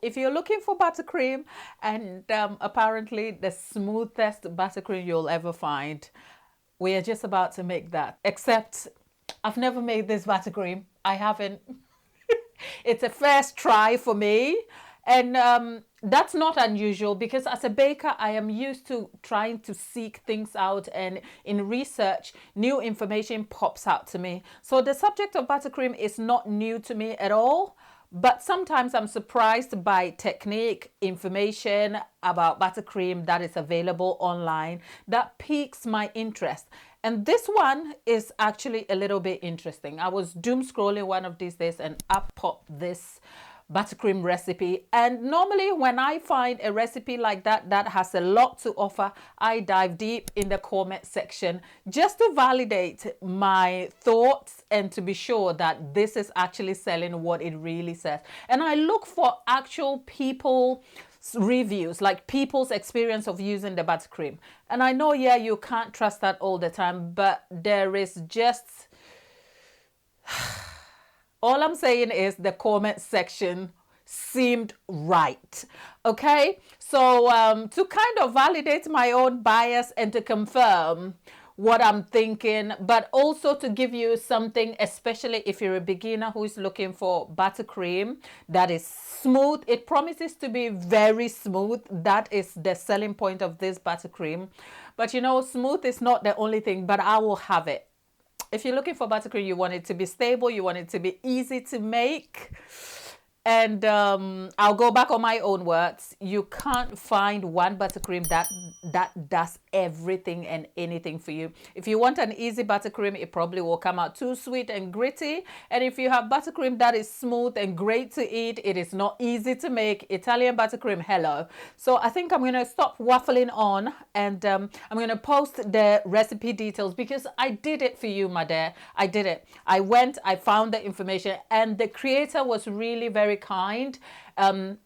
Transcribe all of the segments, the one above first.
if you're looking for buttercream, and apparently the smoothest buttercream you'll ever find, we are just about to make that. Except I've never made this buttercream. I haven't. It's a first try for me. And that's not unusual because as a baker, I am used to trying to seek things out, and in research, new information pops out to me. So the subject of buttercream is not new to me at all. But sometimes I'm surprised by technique, information about buttercream that is available online that piques my interest. And this one is actually a little bit interesting. I was doom scrolling one of these days and up popped this buttercream recipe. And normally when I find a recipe like that that has a lot to offer, I dive deep in the comment section just to validate my thoughts and to be sure that this is actually selling what it really says. And I look for actual people reviews, like people's experience of using the buttercream. And I know, yeah, you can't trust that all the time, but there is just all I'm saying is the comment section seemed right. Okay, so to kind of validate my own bias and to confirm what I'm thinking, but also to give you something, especially if you're a beginner who is looking for buttercream that is smooth. It promises to be very smooth. That is the selling point of this buttercream. But you know, smooth is not the only thing, but I will have it. If you're looking for buttercream, you want it to be stable, you want it to be easy to make. And I'll go back on my own words. You can't find one buttercream that does everything and anything for you. If you want an easy buttercream, it probably will come out too sweet and gritty. And if you have buttercream that is smooth and great to eat, it is not easy to make. Italian buttercream, hello. So I think I'm going to stop waffling on, and I'm going to post the recipe details because I did it for you, my dear. I did it. I went, I found the information, and the creator was really very kind.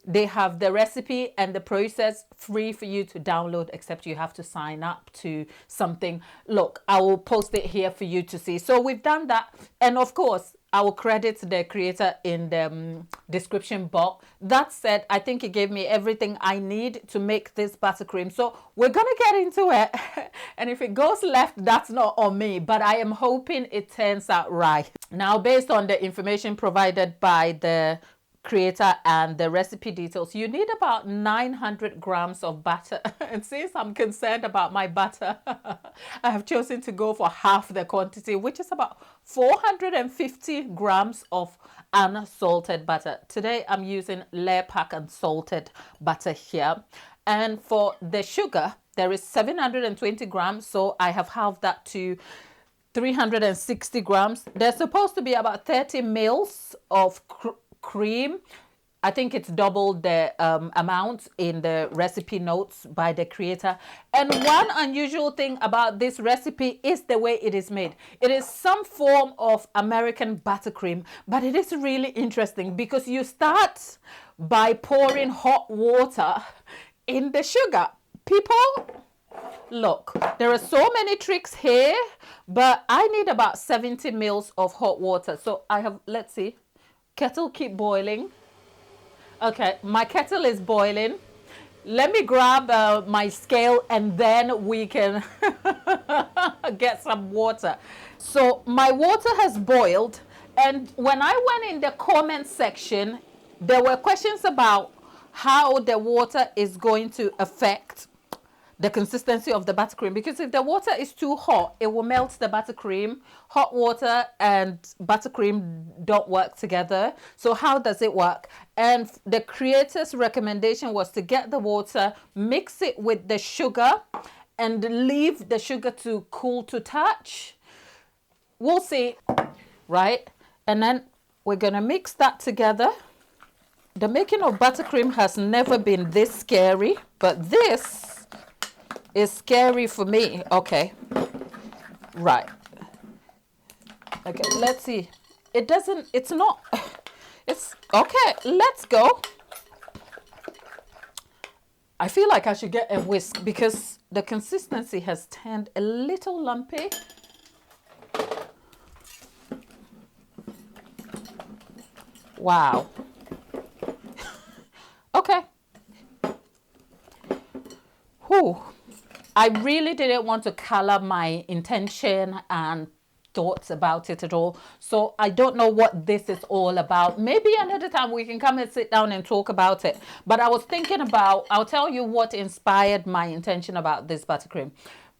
They have the recipe and the process free for you to download, except you have to sign up to something. Look, I will post it here for you to see. So we've done that, and of course I will credit the creator in the description box. That said, I think he gave me everything I need to make this buttercream. So we're gonna get into it. And if it goes left, that's not on me, but I am hoping it turns out right. Now, based on the information provided by the creator and the recipe details, you need about 900 grams of butter. And since I'm concerned about my butter, I have chosen to go for half the quantity, which is about 450 grams of unsalted butter. Today I'm using layer pack unsalted butter here. And for the sugar, there is 720 grams, so I have halved that to 360 grams. There's supposed to be about 30 mils of cream. I think it's double the amount in the recipe notes by the creator. And one unusual thing about this recipe is the way it is made. It is some form of American buttercream, but it is really interesting because you start by pouring hot water in the sugar. People, look, there are so many tricks here, but I need about 70 mils of hot water. So I have, let's see, kettle keep boiling. Okay, my kettle is boiling. Let me grab my scale and then we can get some water. So my water has boiled, and when I went in the comment section, there were questions about how the water is going to affect the consistency of the buttercream, because if the water is too hot, it will melt the buttercream. Hot water and buttercream don't work together. So how does it work? And the creator's recommendation was to get the water, mix it with the sugar, and leave the sugar to cool to touch. We'll see, right? And then we're gonna mix that together. The making of buttercream has never been this scary, but this is scary for me. Okay, right. Okay, let's see. It doesn't, it's not, it's okay. Let's go. I feel like I should get a whisk because the consistency has turned a little lumpy. Wow. Okay. Whew. I really didn't want to color my intention and thoughts about it at all. So I don't know what this is all about. Maybe another time we can come and sit down and talk about it. But I was thinking about, I'll tell you what inspired my intention about this buttercream.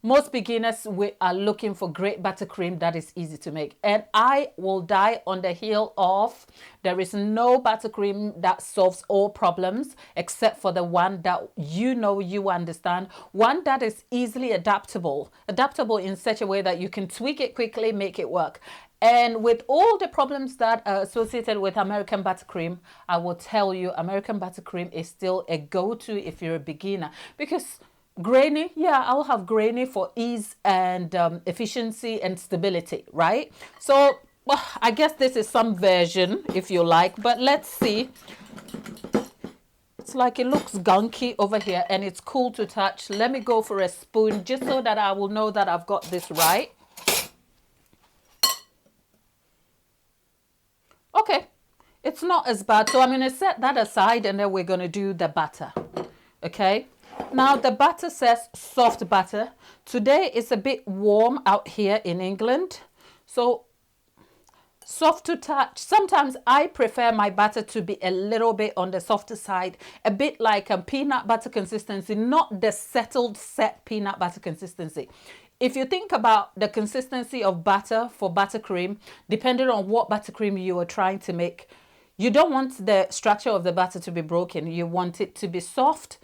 Most beginners we are looking for great buttercream that is easy to make. And I will die on the heel of there is no buttercream that solves all problems except for the one that you understand, one that is easily adaptable in such a way that you can tweak it quickly, make it work. And with all the problems that are associated with American buttercream, I will tell you American buttercream is still a go-to if you're a beginner, because grainy, yeah, I'll have grainy for ease and efficiency and stability, right? So well, I guess this is some version if you like, but let's see. It's like it looks gunky over here and it's cool to touch. Let me go for a spoon just so that I will know that I've got this right. Okay, it's not as bad. So I'm going to set that aside and then we're going to do the butter. Okay. Now the butter says soft butter. Today it's a bit warm out here in England. So soft to touch. Sometimes I prefer my butter to be a little bit on the softer side, a bit like a peanut butter consistency, not the settled set peanut butter consistency. If you think about the consistency of butter for buttercream, depending on what buttercream you are trying to make, you don't want the structure of the butter to be broken. You want it to be soft.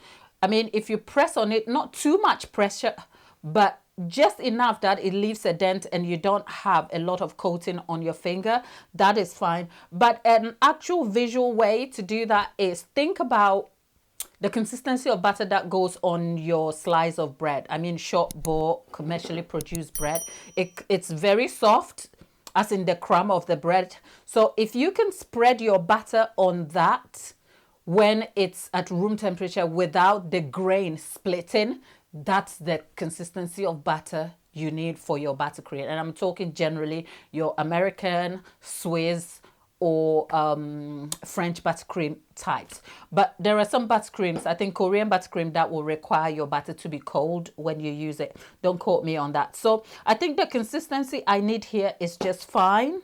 I mean, if you press on it, not too much pressure, but just enough that it leaves a dent and you don't have a lot of coating on your finger, that is fine. But an actual visual way to do that is think about the consistency of butter that goes on your slice of bread. I mean, short ball, commercially produced bread. It's very soft, as in the crumb of the bread. So if you can spread your butter on that when it's at room temperature without the grain splitting, that's the consistency of butter you need for your buttercream. And I'm talking generally your American, Swiss, or French buttercream types. But there are some buttercreams, I think Korean buttercream, that will require your butter to be cold when you use it. Don't quote me on that. So I think the consistency I need here is just fine.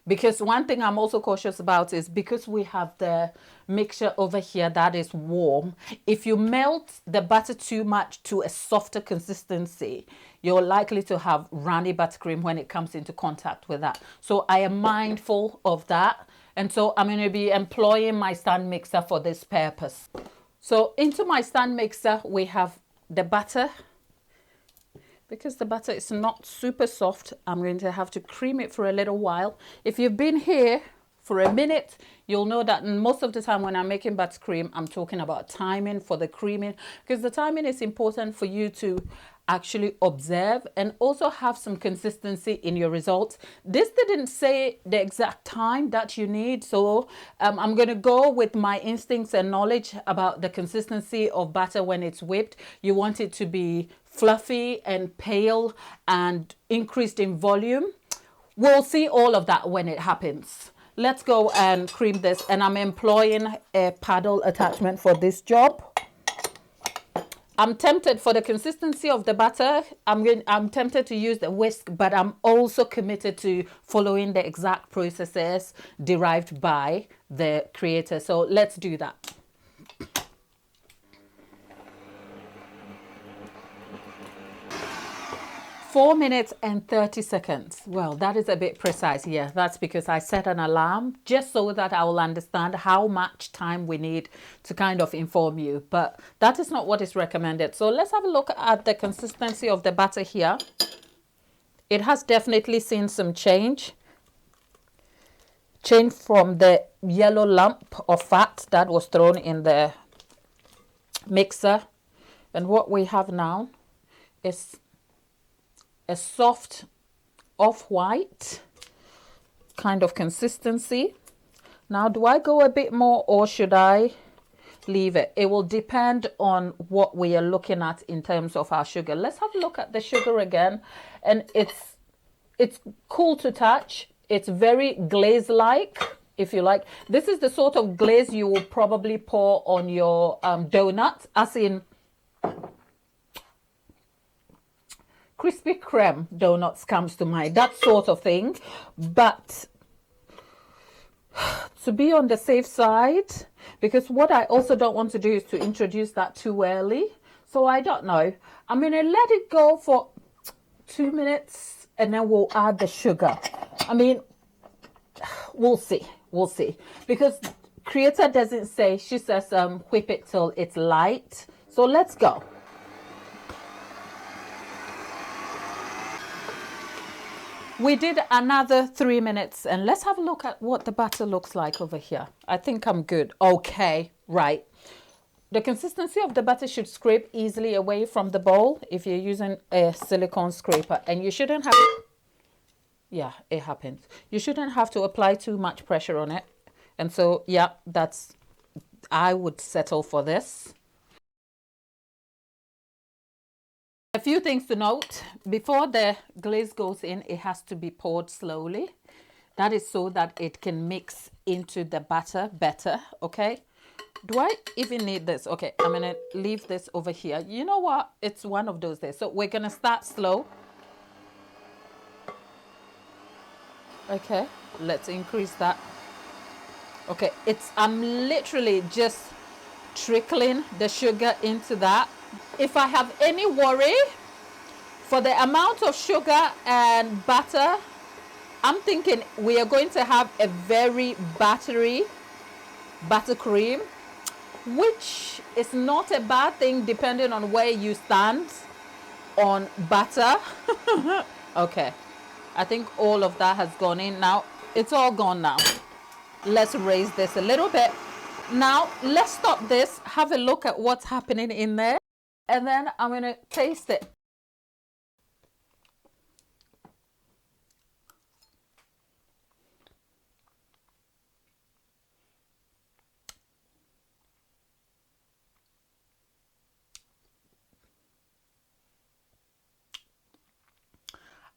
Because one thing I'm also cautious about is because we have the mixture over here that is warm, if you melt the butter too much to a softer consistency, you're likely to have runny buttercream when it comes into contact with that. So I am mindful of that. And so I'm going to be employing my stand mixer for this purpose. So into my stand mixer, we have the butter. Because the butter is not super soft, I'm going to have to cream it for a little while. If you've been here for a minute, you'll know that most of the time when I'm making buttercream, I'm talking about timing for the creaming, because the timing is important for you to actually observe and also have some consistency in your results. This didn't say the exact time that you need, so I'm going to go with my instincts and knowledge about the consistency of butter when it's whipped. You want it to be fluffy and pale and increased in volume. We'll see all of that when it happens. Let's go and cream this, and I'm employing a paddle attachment for this job. I'm tempted for the consistency of the butter. I'm tempted to use the whisk, but I'm also committed to following the exact processes derived by the creator. So let's do that. 4 minutes and 30 seconds. Well, that is a bit precise. Yeah, that's because I set an alarm just so that I will understand how much time we need to kind of inform you. But that is not what is recommended. So let's have a look at the consistency of the butter here. It has definitely seen some change. Change from the yellow lump of fat that was thrown in the mixer. And what we have now is a soft off-white kind of consistency. Now, do I go a bit more or should I leave it? It will depend on what we are looking at in terms of our sugar. Let's have a look at the sugar again. And it's cool to touch. It's very glaze-like if you like. This is the sort of glaze you will probably pour on your donut, as in Krispy Kreme donuts comes to mind, that sort of thing. But to be on the safe side, because what I also don't want to do is to introduce that too early. So I don't know. I'm going to let it go for 2 minutes and then we'll add the sugar. I mean, we'll see. We'll see. Because creator doesn't say, she says whip it till it's light. So let's go. We did another 3 minutes and let's have a look at what the batter looks like over here. I think I'm good. Okay, right. The consistency of the batter should scrape easily away from the bowl if you're using a silicone scraper, and you shouldn't have, yeah, it happens. You shouldn't have to apply too much pressure on it. And so, yeah, I would settle for this. A few things to note. Before the glaze goes in, it has to be poured slowly. That is so that it can mix into the batter better, okay? Do I even need this? Okay, I'm going to leave this over here. You know what? It's one of those days. So we're going to start slow. Okay, let's increase that. Okay, I'm literally just trickling the sugar into that. If I have any worry for the amount of sugar and butter, I'm thinking we are going to have a very buttery buttercream, which is not a bad thing depending on where you stand on butter. Okay, I think all of that has gone in now. It's all gone now. Let's raise this a little bit. Now let's stop this, have a look at what's happening in there, and then I'm going to taste it.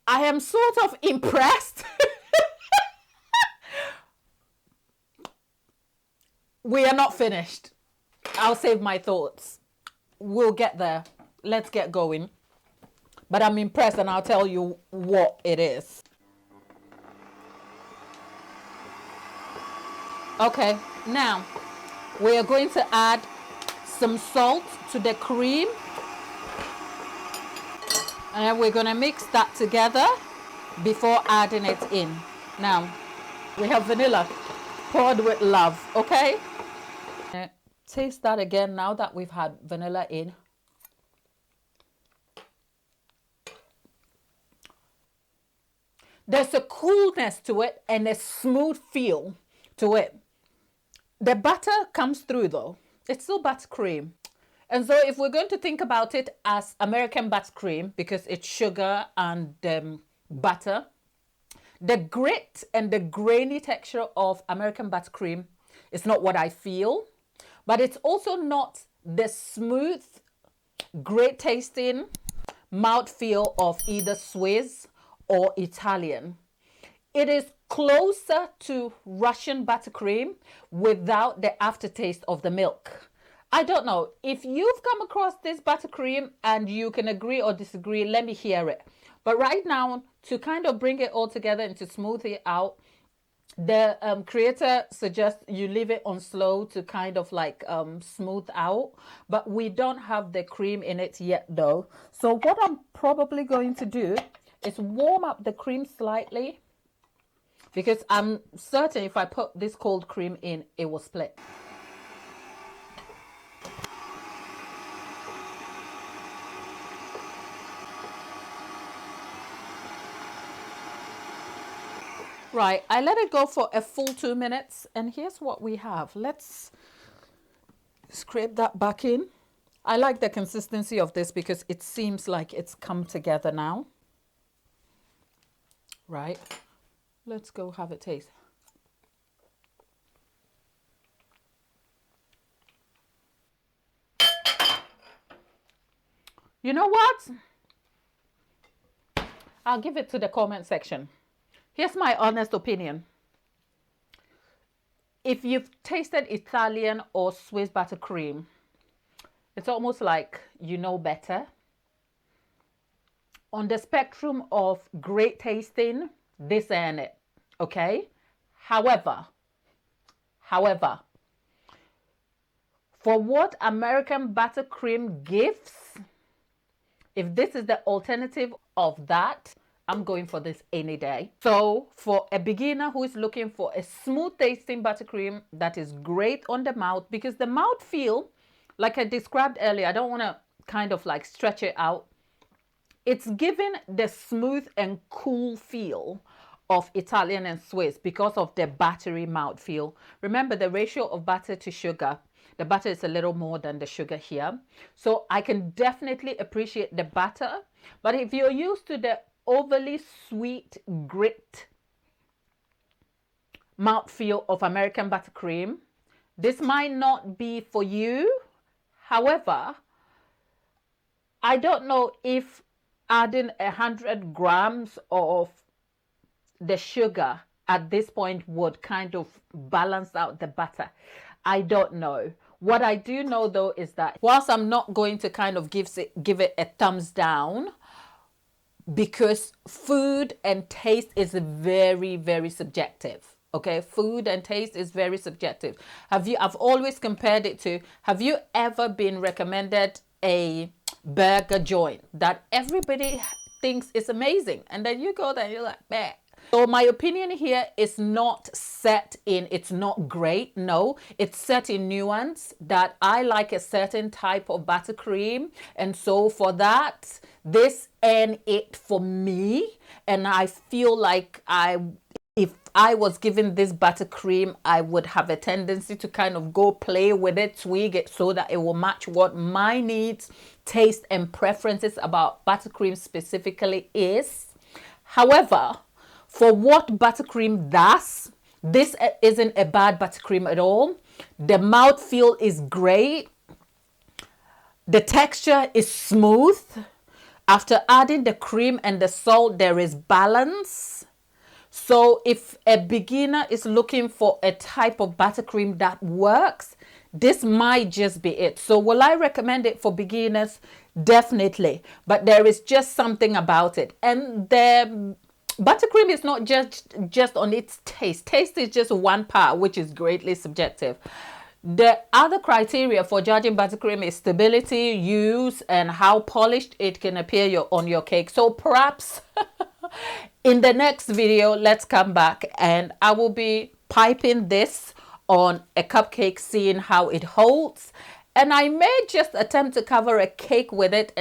I am sort of impressed. We are not finished. I'll save my thoughts. We'll get there. Let's get going. But I'm impressed and I'll tell you what it is. Okay, now we are going to add some salt to the cream. And we're going to mix that together before adding it in. Now, we have vanilla poured with love, okay? Taste that again now that we've had vanilla in. There's a coolness to it and a smooth feel to it. The butter comes through though. It's still buttercream. And so if we're going to think about it as American buttercream, because it's sugar and butter, the grit and the grainy texture of American buttercream is not what I feel, but it's also not the smooth, great tasting mouthfeel of either Swiss or Italian. It is closer to Russian buttercream without the aftertaste of the milk. I don't know. If you've come across this buttercream and you can agree or disagree, let me hear it. But right now, to kind of bring it all together and to smooth it out, the creator suggests you leave it on slow to kind of like smooth out. But we don't have the cream in it yet though. So what I'm probably going to do is warm up the cream slightly, because I'm certain if I put this cold cream in, it will split. Right, I let it go for a full 2 minutes, and here's what we have. Let's scrape that back in. I like the consistency of this because it seems like it's come together now. Right, let's go have a taste. You know what? I'll give it to the comment section. Here's my honest opinion. if you've tasted Italian or Swiss buttercream, it's almost like you know better. On the spectrum of great tasting, this ain't it. Okay? However, for what American buttercream gives, if this is the alternative of that, I'm going for this any day. So for a beginner who is looking for a smooth tasting buttercream that is great on the mouth, because the mouth feel, like I described earlier, I don't want to kind of like stretch it out. It's giving the smooth and cool feel of Italian and Swiss because of the buttery mouthfeel. Remember the ratio of butter to sugar. The butter is a little more than the sugar here. So I can definitely appreciate the butter. But if you're used to the overly sweet grit mouthfeel of American buttercream, this might not be for you. However, I don't know if adding 100 grams of the sugar at this point would kind of balance out the butter. I don't know. What I do know though is that whilst I'm not going to kind of give it a thumbs down, because food and taste is very, very subjective. Okay, food and taste is very subjective. I've always compared it to, have you ever been recommended a burger joint that everybody thinks is amazing, and then you go there and you're like, meh. So my opinion here is not set in it's not great. No, it's set in nuance, that I like a certain type of buttercream, and so for that, this ain't it for me. And I feel like if I was given this buttercream, I would have a tendency to kind of go play with it, tweak it so that it will match what my needs, taste, and preferences about buttercream specifically is. However, for what buttercream does, this isn't a bad buttercream at all. The mouthfeel is great. The texture is smooth. After adding the cream and the salt, there is balance. So if a beginner is looking for a type of buttercream that works, this might just be it. So will I recommend it for beginners? Definitely. But there is just something about it. And the buttercream is not just on its taste. Taste is just one part, which is greatly subjective. The other criteria for judging buttercream is stability, use, and how polished it can appear on your cake. So perhaps in the next video, let's come back and I will be piping this on a cupcake, seeing how it holds. And I may just attempt to cover a cake with it and